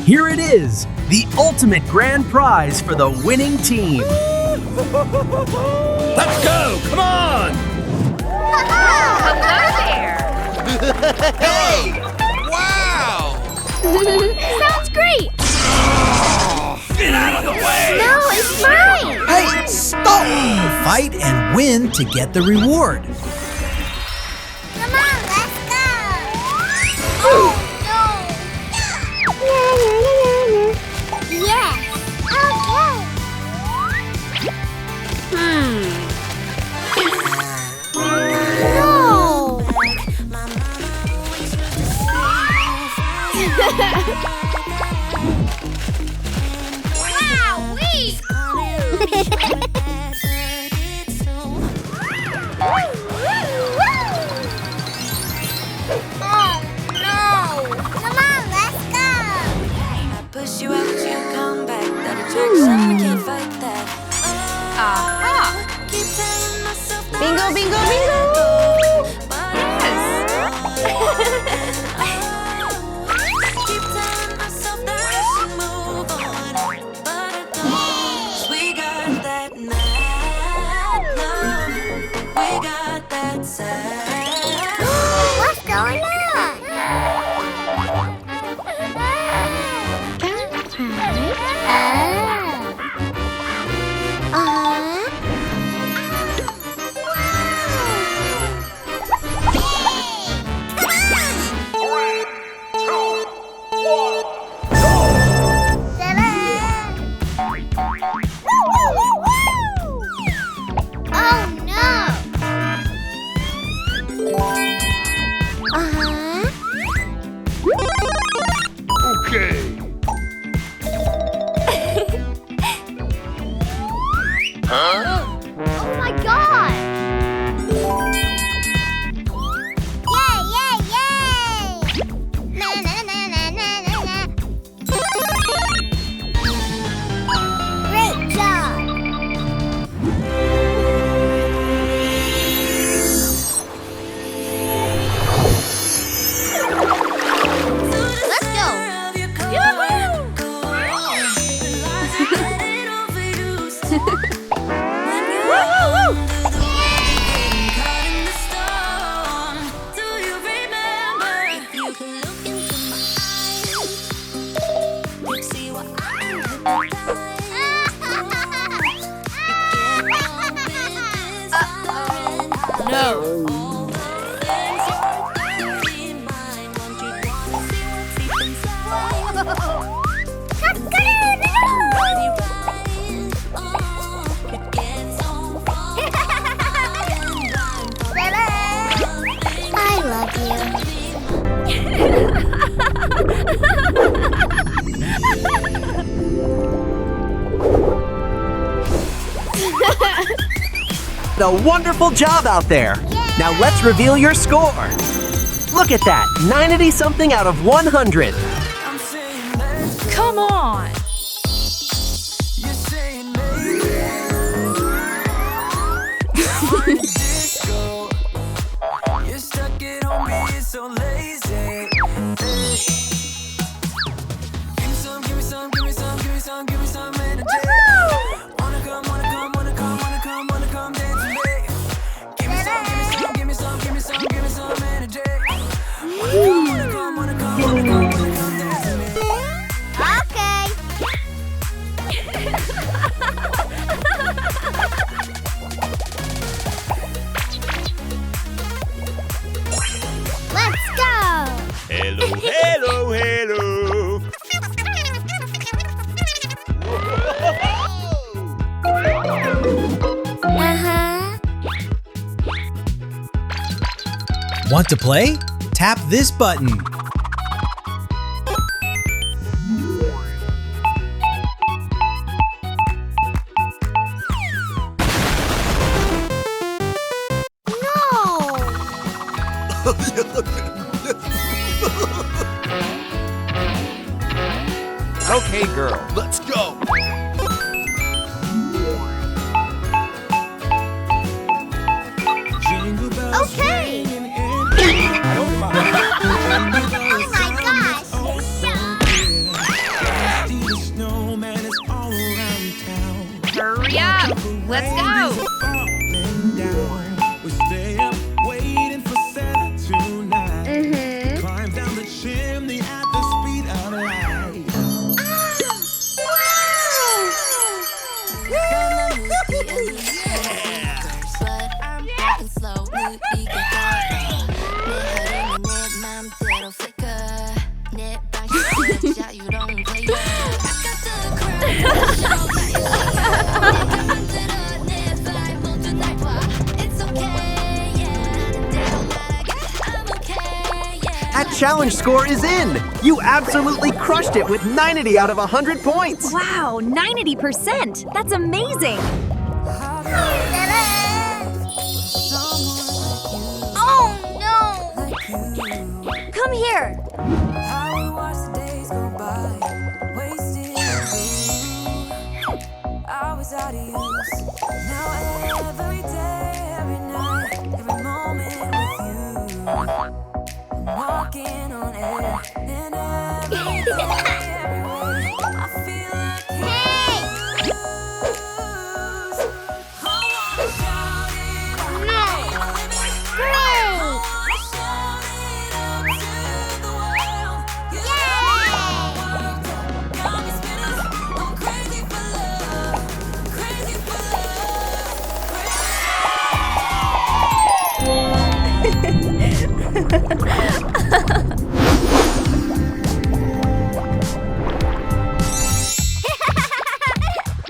Here it is, the ultimate grand prize for the winning team. Let's go! Come on! Hello there! Hey! Wow! Sounds great! Get out of the way! No, it's mine! Hey, stop! Fight and win to get the reward. Come on, let's go! Oh, no! Yes! Okay! Wow-wee! Oh, no! Come on, let's go! I push you out, you come back. That attraction, we can't fight that. Aha! Keep telling myself that Bingo, bingo, bingo! keep telling myself that I should move on, but I don't. We got that mad love. We got that sad. What's going on? Oh my god! Yay, yay, yay! Na na na na na na na. Great job! Let's go! Yoo-hoo! No. I love A wonderful job out there. Now let's reveal your score. Look at that, 90-something out of 100. Come on! You stuck it on me, it's so lazy. Give me some, give me some, give me some, give me some, give me some energy. Wanna come, wanna come, wanna come, wanna come, wanna come dance with me. Give me some, give me some, give me some, give me some, give me some energy. Wanna come, wanna come, wanna come, wanna come, wanna come dance with me. Okay! Let's go! Hello, hello, hello! Uh-huh. Want to play? Tap this button. Okay, girl, let's go! Okay! Oh my gosh! Let's go! We stay up waiting for Santa tonight. Mm-hmm. Climb down the chimney at the speed of light. That challenge score is in! You absolutely crushed it with 90 out of 100 points! Wow, 90%! That's amazing! Oh no! Come here! How we watch the days go by, wasting you. I was out of use. Now every day, every night, every moment with you. I'm walking on air, and every day, everywhere, I feel like Hey! lose. I wanna shout it out. No! Great! Shout it out to the world. Yay! Got me spinning. I'm crazy for love. Crazy for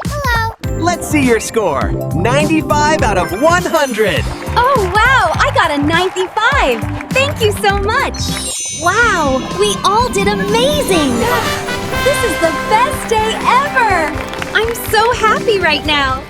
Hello! Let's see your score. 95 out of 100. Oh, wow! I got a 95! Thank you so much! Wow! We all did amazing! This is the best day ever! I'm so happy right now!